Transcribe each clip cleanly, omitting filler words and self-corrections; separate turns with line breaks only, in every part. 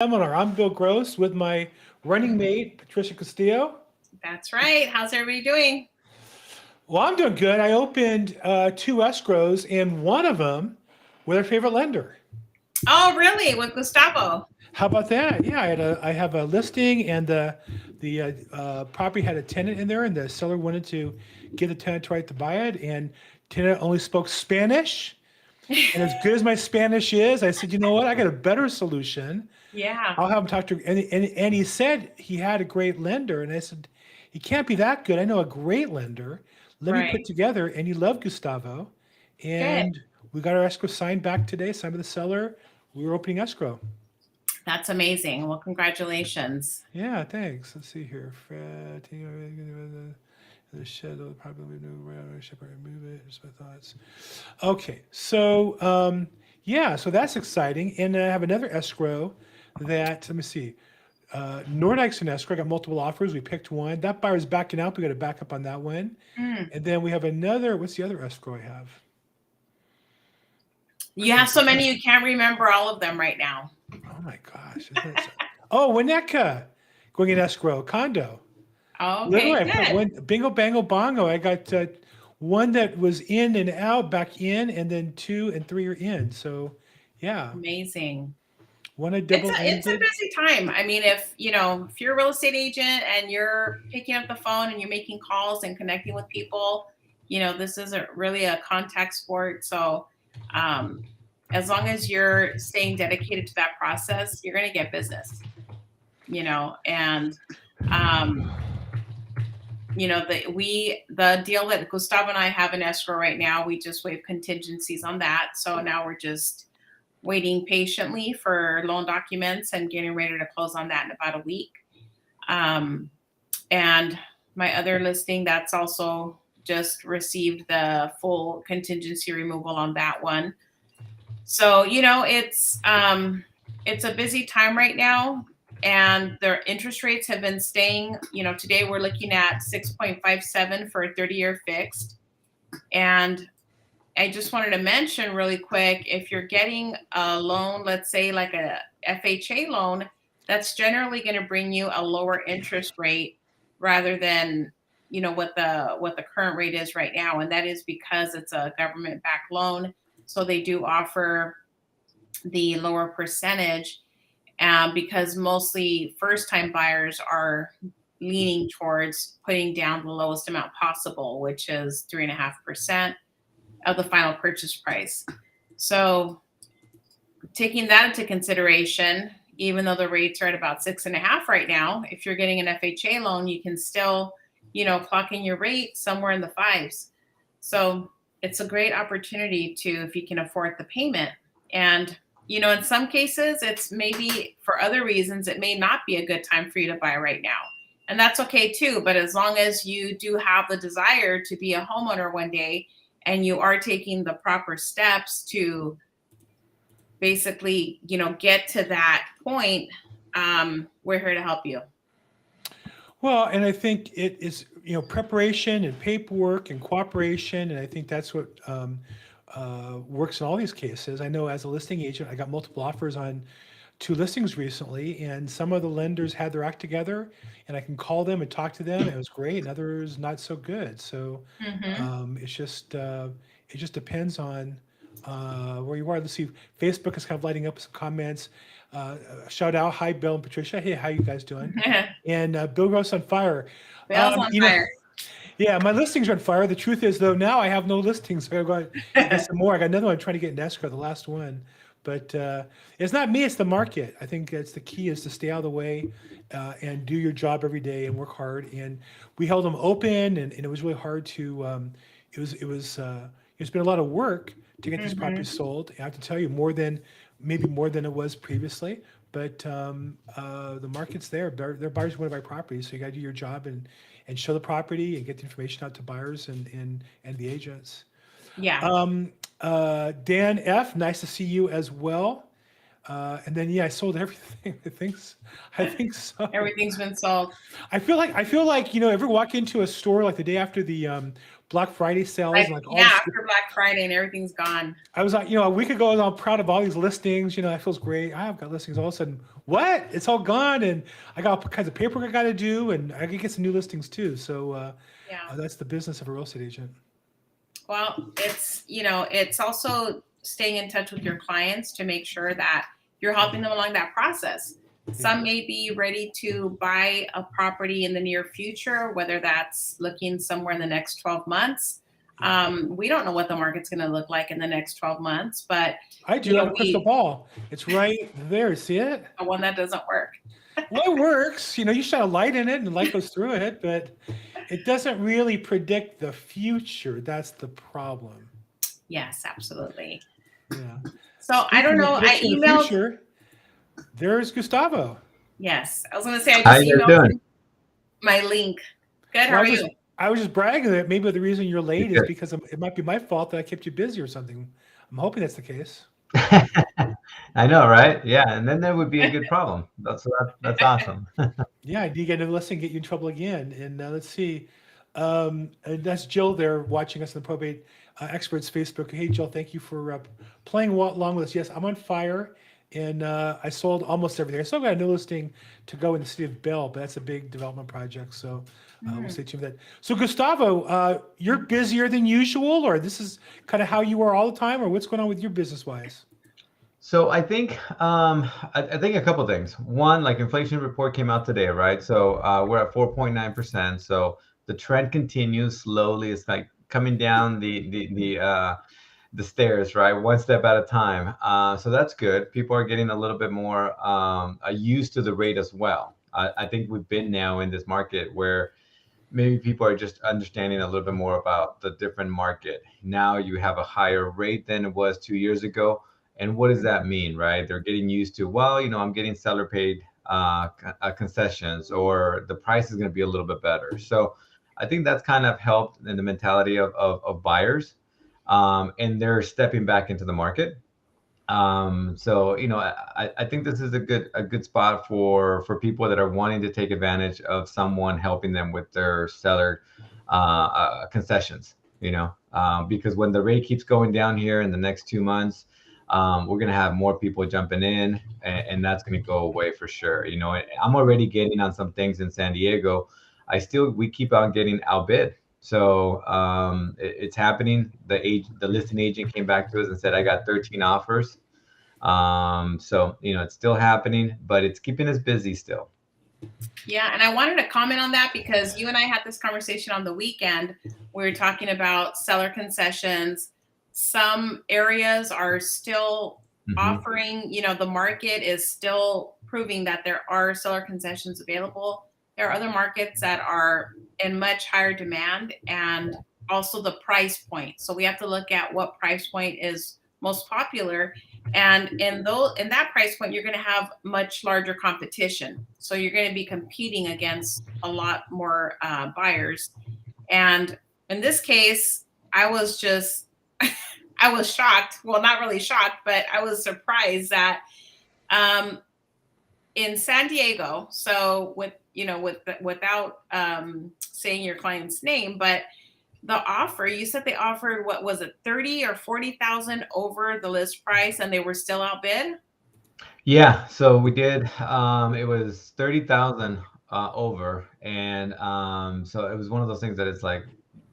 Seminar. I'm Bill Gross with my running mate, Patricia Castillo.
That's right. How's everybody doing?
Well, I'm doing good. I opened two escrows, and one of them with our favorite lender.
Oh, really? With Gustavo?
How about that? Yeah, I have a listing, and the property had a tenant in there, and the seller wanted to give the tenant right to buy it, and tenant only spoke Spanish. And as good as my Spanish is, I said, you know what? I got a better solution.
Yeah,
I'll have him talk to, and he said he had a great lender, and I said, he can't be that good. I know a great lender. Let me put
right.
together, and he loved Gustavo,
Good.
and we got our escrow signed back today, signed by the seller. We were opening escrow.
That's amazing. Well, congratulations.
Yeah, thanks. Let's see here. Fred, the shed, probably new ownership, or remove it. Just my thoughts. Okay, so yeah, so that's exciting, and I have another escrow that let me see. Nordike's in escrow. I got multiple offers. We picked one. That buyer's backing out. We got to back up on that one.
Mm.
And then we have another. What's the other escrow I have?
You have so many you can't remember all of them right now.
Oh my gosh. Oh, Winnetka going in escrow condo.
Okay,
Literally, I put
good.
one bingo, bango, bongo. I got one that was in and out, back in, and then 2 and 3 are in. So, yeah,
Amazing.
one I
It's
double
a
ended.
busy time. I mean, if you're a real estate agent and you're picking up the phone and you're making calls and connecting with people, this isn't really a contact sport. So, um, as long as you're staying dedicated to that process, you're going to get business. And um, the deal that Gustavo and I have in escrow right now, we just waive contingencies on that. So now we're just waiting patiently for loan documents and getting ready to close on that in about a week. And my other listing, that's also just received the full contingency removal on that one. So it's a busy time right now, and their interest rates have been staying. Today we're looking at 6.57 for a 30-year fixed, and I just wanted to mention really quick, if you're getting a loan, let's say like a FHA loan, that's generally going to bring you a lower interest rate rather than what the current rate is right now, and that is because it's a government backed loan, so they do offer the lower percentage, because mostly first time buyers are leaning towards putting down the lowest amount possible, which is 3.5% of the final purchase price. So taking that into consideration, even though the rates are at about 6.5 right now, if you're getting an FHA loan, you can still, clock in your rate somewhere in the fives. So it's a great opportunity to, if you can afford the payment. And, in some cases, it's maybe for other reasons, it may not be a good time for you to buy right now. And that's okay too. But as long as you do have the desire to be a homeowner one day, and you are taking the proper steps to basically, get to that point, we're here to help you.
Well, and I think it is, preparation and paperwork and cooperation, and I think that's what works in all these cases. I know as a listing agent, I got multiple offers on two listings recently, and some of the lenders had their act together, and I can call them and talk to them, and it was great, and others not so good. So
Mm-hmm.
it just depends on where you are. Let's see, Facebook is kind of lighting up with some comments. Shout out, hi Bill and Patricia. Hey, how you guys doing? And Bill Gross on fire.
Bell's on
You know,
fire.
yeah, my listings are on fire. The truth is, though, now I have no listings. So I got to get some more. I got another one I'm trying to get in escrow, the last one. But it's not me; it's the market. I think that's the key: is to stay out of the way and do your job every day and work hard. And we held them open, and it was really hard to. It's been a lot of work to get these
Mm-hmm.
properties sold. I have to tell you, maybe more than it was previously. But the market's there. Their buyers want to buy properties, so you got to do your job and show the property and get the information out to buyers and the agents.
Yeah.
Dan F, nice to see you as well. And then yeah, I sold everything. I think so.
Everything's been sold.
I feel like ever walk into a store like the day after the Black Friday sales,
Like,
and like all
yeah,
this.
after Black Friday and everything's gone.
I was like, a week ago, I was all proud of all these listings. That feels great. I've got listings. All of a sudden, what? It's all gone, and I got all kinds of paperwork I got to do, and I can get some new listings too. So
Yeah.
that's the business of a real estate agent.
Well, it's also staying in touch with your clients to make sure that you're helping them along that process. Some may be ready to buy a property in the near future, whether that's looking somewhere in the next 12 months. We don't know what the market's going to look like in the next 12 months, but
I do have a crystal ball. It's right there. See it?
the one that doesn't work.
Well, it works. You shine a light in it, and the light goes through it, but it doesn't really predict the future. That's the problem.
Yes, absolutely.
Yeah.
So I don't know. I emailed.
Future, there's Gustavo.
Yes, I was going to say I
How
just
you
emailed
doing?
him my link. Good. How are you?
I was just bragging that maybe the reason you're late is because it might be my fault that I kept you busy or something. I'm hoping that's the case.
I know, right? Yeah, and then there would be a good problem. That's awesome.
Yeah, do you get another listing, get you in trouble again? And let's see. That's Jill there watching us on the Probate Experts Facebook. Hey, Jill, thank you for playing along with us. Yes, I'm on fire, and I sold almost everything. I still got a new listing to go in the city of Bell, but that's a big development project. So we'll stay tuned with that. So Gustavo, you're busier than usual, or this is kind of how you are all the time, or what's going on with your business-wise?
So I think I think a couple things. One, like inflation report came out today, right? So we're at 4.9%. So the trend continues slowly. It's like coming down the stairs, right? One step at a time. So that's good. People are getting a little bit more used to the rate as well. I think we've been now in this market where maybe people are just understanding a little bit more about the different market. Now you have a higher rate than it was 2 years ago. And what does that mean, right? They're getting used to, well, I'm getting seller paid concessions, or the price is going to be a little bit better. So I think that's kind of helped in the mentality of buyers, and they're stepping back into the market. So I think this is a good spot for people that are wanting to take advantage of someone helping them with their seller concessions. Because when the rate keeps going down here in the next 2 months, we're going to have more people jumping in, and that's going to go away for sure. I'm already getting on some things in San Diego. We keep on getting outbid. So it's happening. The listing agent came back to us and said, I got 13 offers. So it's still happening, but it's keeping us busy still.
Yeah, and I wanted to comment on that because you and I had this conversation on the weekend. We were talking about seller concessions. Some areas are still offering, the market is still proving that there are seller concessions available. There are other markets that are in much higher demand, and also the price point. So we have to look at what price point is most popular. And in that price point, you're going to have much larger competition. So you're going to be competing against a lot more buyers. And in this case, I was shocked. Well, not really shocked, but I was surprised that in San Diego, so without saying your client's name, but the offer, you said they offered, what was it, 30 or 40,000 over the list price, and they were still outbid?
Yeah, so we did. It was 30,000 over, and so it was one of those things that it's like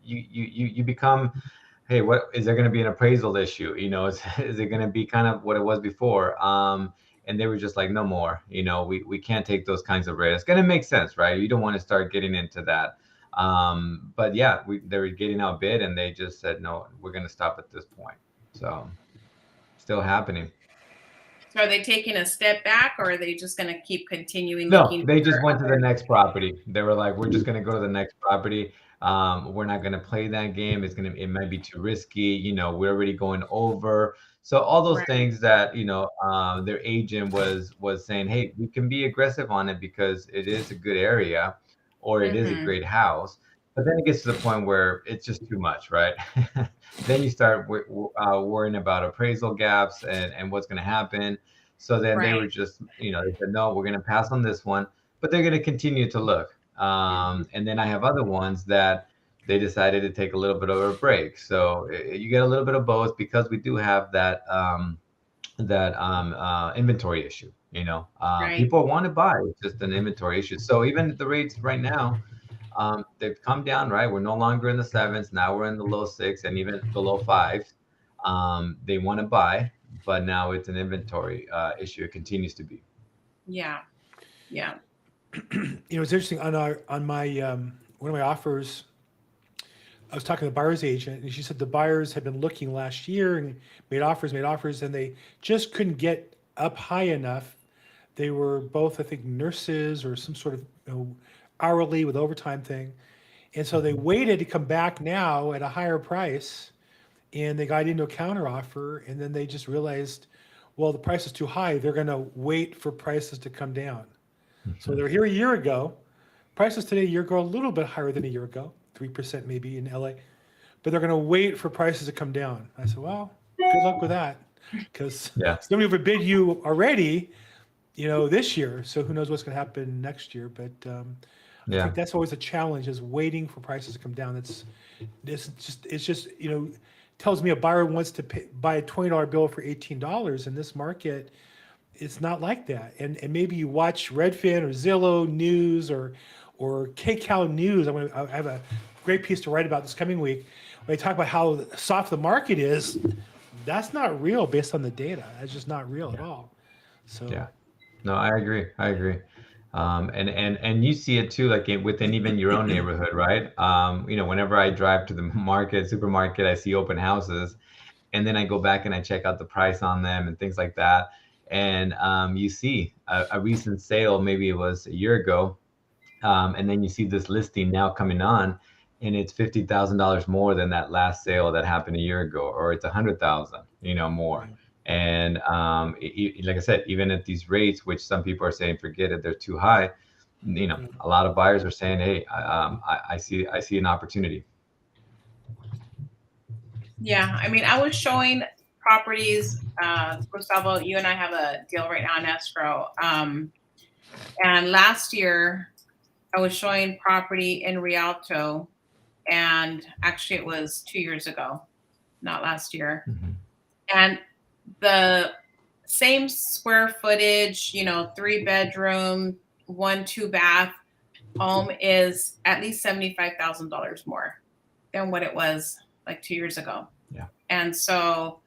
you become, hey, what is there going to be an appraisal issue? Is it going to be kind of what it was before? And they were just like, no more. We can't take those kinds of risks. And it makes sense, right? You don't want to start getting into that. But yeah, they were getting outbid, and they just said, no, we're going to stop at this point. So still happening.
So are they taking a step back, or are they just going to keep continuing?
No, they just went to the next property. They were like, we're just going to go to the next property. We're not going to play that game. It might be too risky. We're already going over. So all those things that, their agent was saying, hey, we can be aggressive on it because it is a good area, or it is a great house. But then it gets to the point where it's just too much, right? Then you start worrying about appraisal gaps and what's going to happen. So then they were just, they said, no, we're going to pass on this one, but they're going to continue to look. And then I have other ones that they decided to take a little bit of a break. So you get a little bit of both, because we do have that inventory issue.
Right.
People want to buy. It's just an inventory issue. So even the rates right now, they've come down, right? We're no longer in the sevens. Now we're in the low six and even below five. They want to buy, but now it's an inventory issue. It continues to be.
Yeah. Yeah.
It's interesting on my one of my offers. I was talking to the buyer's agent, and she said the buyers had been looking last year and made offers, and they just couldn't get up high enough. They were both, I think, nurses or some sort of hourly with overtime thing, and so they waited to come back now at a higher price, and they got into a counter offer, and then they just realized, well, the price is too high. They're going to wait for prices to come down. So they were here a year ago. Prices today a year ago are a little bit higher than a year ago, 3% maybe in LA, but they're going to wait for prices to come down. I said, well, good luck with that, because
Yeah.
somebody overbid you already, this year. So who knows what's going to happen next year? But I
Yeah.
think that's always a challenge, is waiting for prices to come down. It's just tells me a buyer wants to buy a $20 bill for $18 in this market. It's not like that. And maybe you watch Redfin or Zillow News or KCal News. I have a great piece to write about this coming week. When they talk about how soft the market is, that's not real based on the data. That's just not real at all. So
Yeah. No, I agree. And you see it too, like within even your own neighborhood, right? Whenever I drive to the supermarket, I see open houses, and then I go back and I check out the price on them and things like that. And you see a recent sale, maybe it was a year ago, and then you see this listing now coming on, and it's $50,000 more than that last sale that happened a year ago, or it's 100,000, more.
Right.
And like I said, even at these rates, which some people are saying, forget it, they're too high. A lot of buyers are saying, hey, I see an opportunity.
Yeah. I mean, I was showing properties, Gustavo, you and I have a deal right now in escrow. And last year I was showing property in Rialto, and actually it was 2 years ago, not last year.
Mm-hmm.
And the same square footage, 3-bedroom, 1-2 bath home is at least $75,000 more than what it was like 2 years ago.
Yeah.
And so,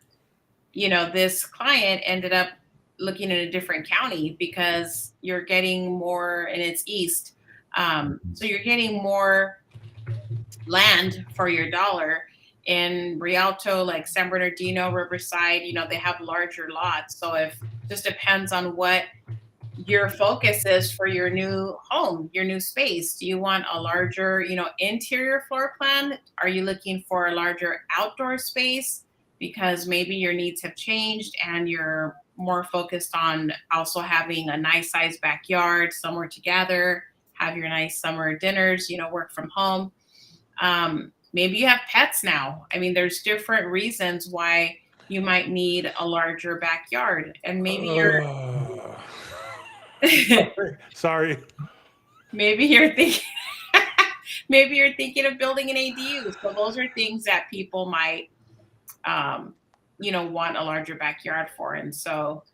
this client ended up looking in a different county because you're getting more, and it's east. So you're getting more land for your dollar. In Rialto, like San Bernardino, Riverside, they have larger lots. So if just depends on what your focus is for your new home, your new space. Do you want a larger, interior floor plan? Are you looking for a larger outdoor space because maybe your needs have changed and you're more focused on also having a nice sized backyard, somewhere to gather, have your nice summer dinners, work from home. Maybe you have pets now. I mean, there's different reasons why you might need a larger backyard, and maybe you're
sorry.
maybe you're thinking maybe you're thinking of building an ADU. So those are things that people might want a larger backyard for. And so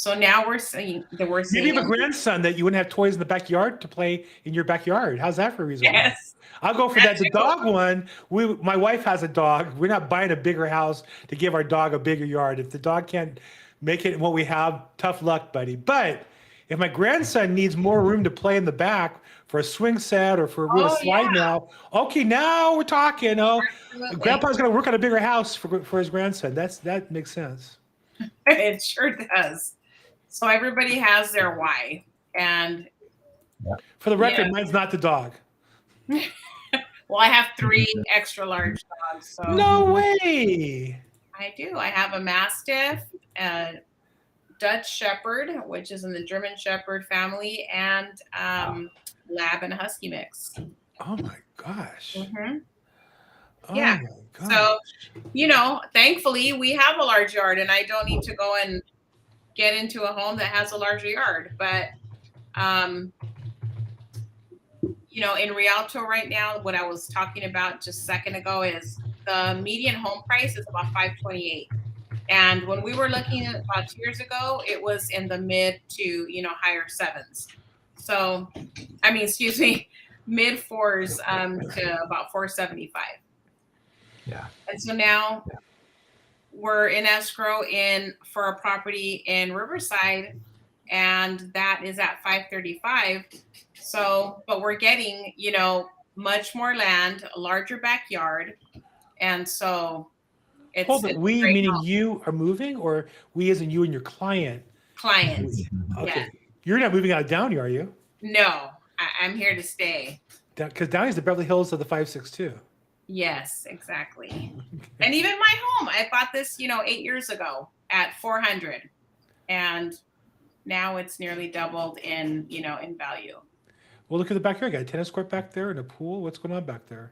now we're seeing
Maybe you have a grandson that you wouldn't have toys in the backyard to play in your backyard. How's that for a reason?
Yes.
I'll go for that. The dog one, my wife has a dog. We're not buying a bigger house to give our dog a bigger yard. If the dog can't make it what we have, tough luck, buddy. But if my grandson needs more room to play in the back for a swing set or for a slide now, okay, now we're talking.
Absolutely.
Grandpa's going to work on a bigger house for his grandson. That makes sense.
It sure does. So everybody has their why. And
for the record, mine's not the dog.
Well, I have 3 extra large dogs. So
no way.
I do. I have a Mastiff, a Dutch Shepherd, which is in the German Shepherd family, and Lab and Husky mix.
Oh my gosh.
Mm-hmm.
Oh
yeah.
My gosh.
So, thankfully we have a large yard, and I don't need to go and get into a home that has a larger yard. But, in Rialto right now, what I was talking about just a second ago is the median home price is about $528. And when we were looking at about 2 years ago, it was in the mid to, higher sevens. So, I mean, excuse me, mid fours to about 475.
Yeah.
And so now we're in escrow for a property in Riverside, and that is at 535. So, but we're getting, much more land, a larger backyard. And so
Hold
it's
it.
a
We
great
meaning
help.
you are moving, or we as in you and your client?
Clients.
Okay. You're not moving out of Downey, are you?
No, I'm here to stay.
Because Downey's the Beverly Hills of the 562.
Yes, exactly. And even my home, I bought this, 8 years ago at 400, and now it's nearly doubled in value.
Well, look at the backyard. Got a tennis court back there and a pool. What's going on back there?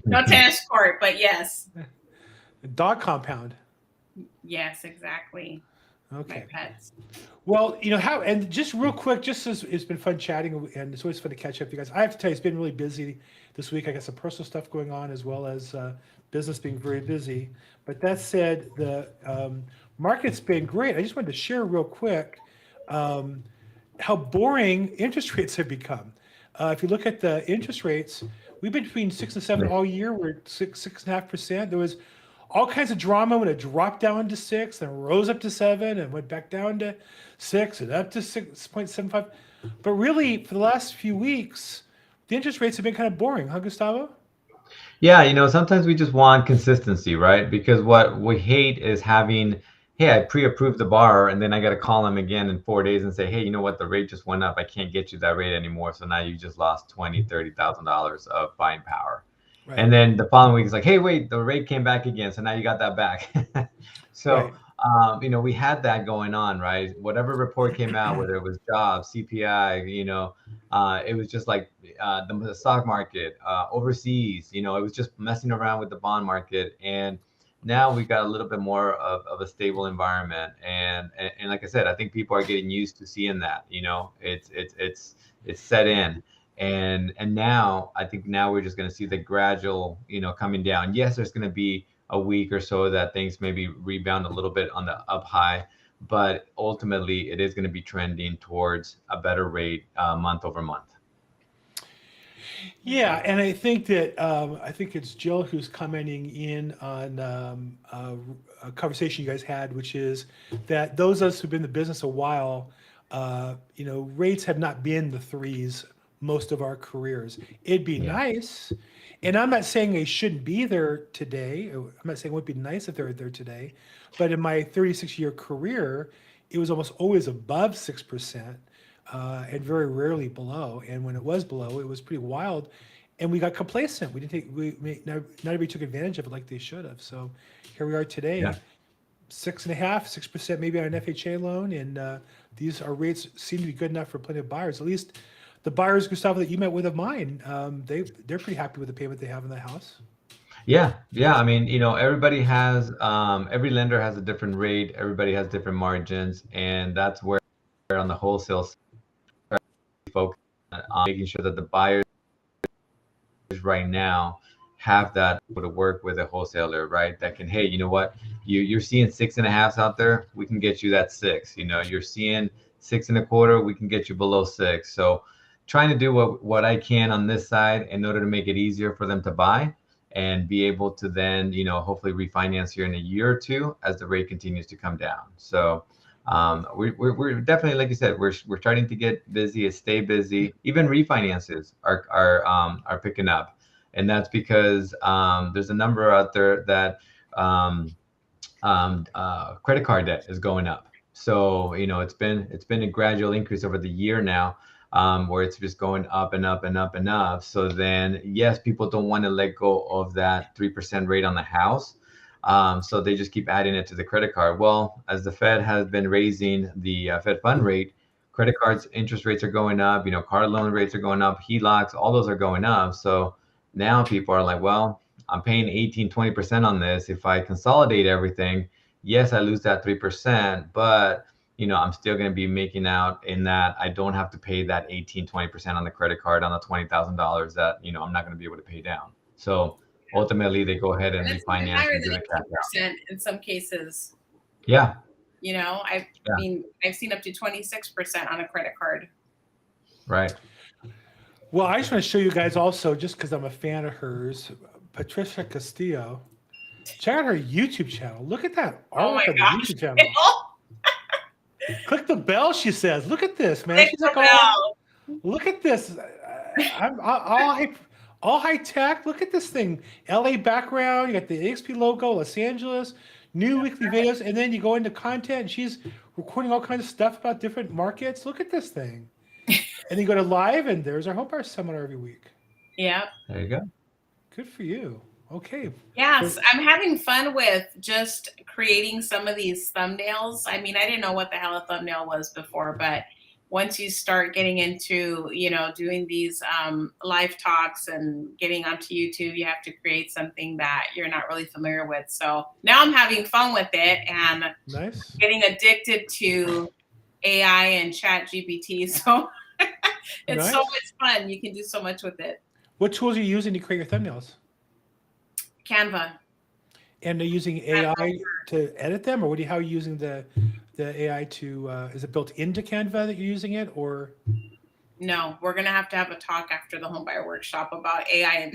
No tennis court, but yes.
A dog compound.
Yes, exactly.
Okay.
My pets.
Well, and just real quick, just as it's been fun chatting, and it's always fun to catch up with you guys. I have to tell you, it's been really busy this week. I got some personal stuff going on as well as business being very busy. But that said, the market's been great. I just wanted to share real quick how boring interest rates have become. If you look at the interest rates, we've been between 6 and 7 all year. We're at 6.5%. There was all kinds of drama when it dropped down to 6, then rose up to 7, and went back down to 6 and up to 6.75. But really, for the last few weeks, the interest rates have been kind of boring, huh, Gustavo?
Yeah, sometimes we just want consistency, right? Because what we hate is having, hey, I pre-approved the borrower, and then I got to call them again in 4 days and say, hey, you know what? The rate just went up. I can't get you that rate anymore. So now you just lost $20,000-$30,000 of buying power.
Right.
And then the following week is like, hey, wait, the rate came back again. So now you got that back. So,
Right.
we had that going on, right? Whatever report came out, whether it was jobs, CPI, it was just like the stock market, overseas, it was just messing around with the bond market. And now we got a little bit more of a stable environment. And like I said, I think people are getting used to seeing that, it's set in. And now I think now we're just going to see the gradual, coming down. Yes, there's going to be a week or so that things maybe rebound a little bit on the up high, but ultimately it is going to be trending towards a better rate month over month.
Yeah, and I think that I think it's Jill who's commenting in on a conversation you guys had, which is that those of us who've been in the business a while, rates have not been the threes most of our careers. It'd be nice, and I'm not saying they shouldn't be there today. I'm not saying it would be nice if they're there today, but in my 36-year career, it was almost always above 6%. And very rarely below. And when it was below, it was pretty wild. And we got complacent. We didn't take, not everybody took advantage of it like they should have. So here we are today, 6.5%, 6% maybe on an FHA loan. And these are rates seem to be good enough for plenty of buyers. At least the buyers, Gustavo, that you met with of mine, they're pretty happy with the payment they have in the house.
Yeah. I mean, everybody has, every lender has a different rate. Everybody has different margins. And that's where on the wholesale side, focus on making sure that the buyers right now have that to work with a wholesaler, right? That can, hey, you know what? You're seeing 6.5s out there. We can get you that 6. You're seeing 6.25. We can get you below 6. So trying to do what I can on this side in order to make it easier for them to buy and be able to then, hopefully refinance here in a year or two as the rate continues to come down. So we're definitely, like you said, we're starting to get busy, stay busy. Even refinances are picking up, and that's because there's a number out there that credit card debt is going up. So it's been a gradual increase over the year now, where it's just going up and up and up and up. So then, yes, people don't want to let go of that 3% rate on the house. So they just keep adding it to the credit card. Well, as the Fed has been raising the Fed fund rate, credit cards interest rates are going up, car loan rates are going up, HELOCs, all those are going up. So now people are like, well, I'm paying 18-20% on this. If I consolidate everything, yes, I lose that 3%, but I'm still going to be making out in that I don't have to pay that 18-20% on the credit card on the $20,000 that, I'm not going to be able to pay down. So ultimately they go ahead and
And it's even
refinance
higher
and do
than
the cash out.
18% in some cases.
Yeah,
You know, I
Yeah.
mean, I've seen up to 26% on a credit card.
right.
Well, I just want to show you guys also, just because I'm a fan of hers, Patricia Castillo. Check out her YouTube channel. Look at that
Oh my
artwork on the
gosh.
YouTube channel. Click the bell, she says. Look at this, man.
Click
She's
the
like, oh,
bell.
look at this. I'm all high tech. Look at this thing. LA background. You got the AXP logo, Los Angeles, new weekly videos, and then you go into content. And she's recording all kinds of stuff about different markets. Look at this thing. And then you go to live, and there's our Hope Hour seminar every week.
Yeah.
There you go.
Good for you. Okay.
Yes, I'm having fun with just creating some of these thumbnails. I mean, I didn't know what the hell a thumbnail was before, but once you start getting into, you know, doing these live talks and getting onto YouTube, you have to create something that you're not really familiar with. So now I'm having fun with it and
Nice.
getting addicted to AI and Chat GPT. So it's so
Nice.
much fun. You can do so much with it.
What tools are you using to create your thumbnails?
Canva.
And they're using AI to edit them, or how are you using the AI to? Is it built into Canva that you're using it, or?
No, we're gonna have to have a talk after the homebuyer workshop about AI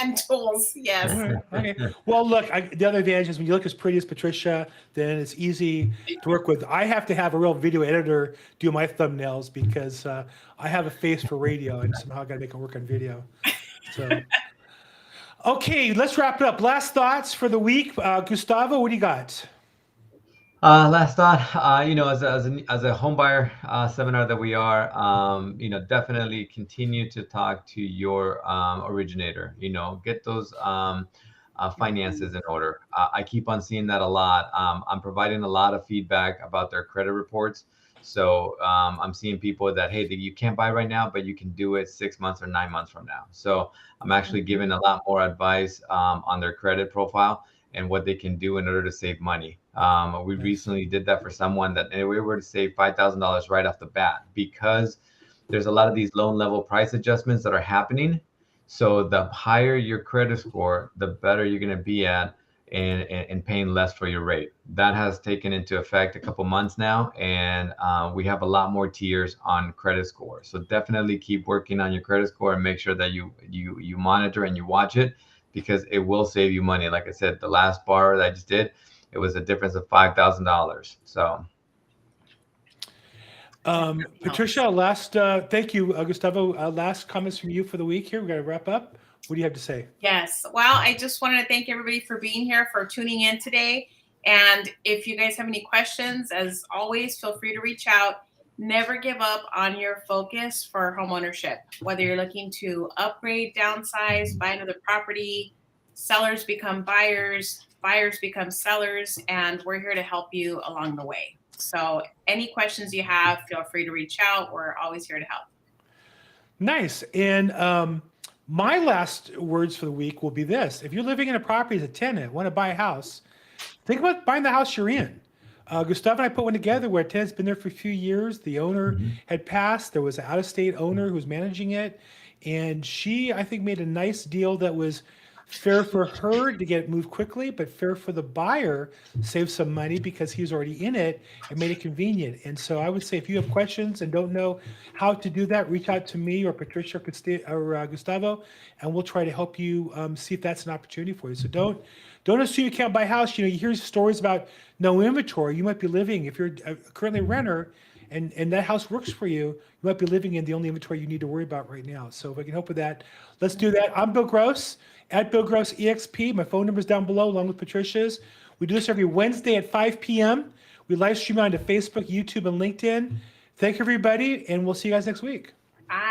and tools. Yes.
All right, okay. Well, look, the other advantage is when you look as pretty as Patricia, then it's easy to work with. I have to have a real video editor do my thumbnails because I have a face for radio, and somehow I got to make it work on video. So. Okay, let's wrap it up. Last thoughts for the week. Gustavo, what do you got?
Last thought, you know, as a home buyer seminar that we are, you know, definitely continue to talk to your originator. You know, get those finances in order. I keep on seeing that a lot. I'm providing a lot of feedback about their credit reports. So I'm seeing people that, hey, you can't buy right now, but you can do it 6 months or 9 months from now. So I'm actually giving a lot more advice on their credit profile and what they can do in order to save money. We recently did that for someone that we were to save $5,000 right off the bat because there's a lot of these loan level price adjustments that are happening. So the higher your credit score, the better you're going to be at in paying less for your rate. That has taken into effect a couple months now, and we have a lot more tiers on credit score. So definitely keep working on your credit score and make sure that you monitor and you watch it, because it will save you money. Like I said, the last bar that I just did, it was a difference of $5,000. So.
Patricia, thank you, Gustavo. Last comments from you for the week here. We're going to wrap up. What do you have to say?
Yes. Well, I just wanted to thank everybody for being here, for tuning in today. And if you guys have any questions, as always, feel free to reach out. Never give up on your focus for homeownership. Whether you're looking to upgrade, downsize, buy another property, sellers become buyers, buyers become sellers, and we're here to help you along the way. So any questions you have, feel free to reach out. We're always here to help.
Nice. And my last words for the week will be this. If you're living in a property as a tenant, want to buy a house, think about buying the house you're in. Gustavo and I put one together where a tenant's been there for a few years. The owner had passed. There was an out-of-state owner who was managing it. And she, I think, made a nice deal that was fair for her to get it moved quickly, but fair for the buyer, save some money because he was already in it and made it convenient. And so I would say if you have questions and don't know how to do that, reach out to me or Patricia or Gustavo, and we'll try to help you see if that's an opportunity for you. So don't assume you can't buy a house. You know, you hear stories about no inventory. You might be living, if you're currently a renter and that house works for you, you might be living in the only inventory you need to worry about right now. So if I can help with that, let's do that. I'm Bill Gross, at Bill Gross EXP. My phone number is down below, along with Patricia's. We do this every Wednesday at 5 p.m. We live stream onto Facebook, YouTube, and LinkedIn. Thank you, everybody, and we'll see you guys next week.
Bye.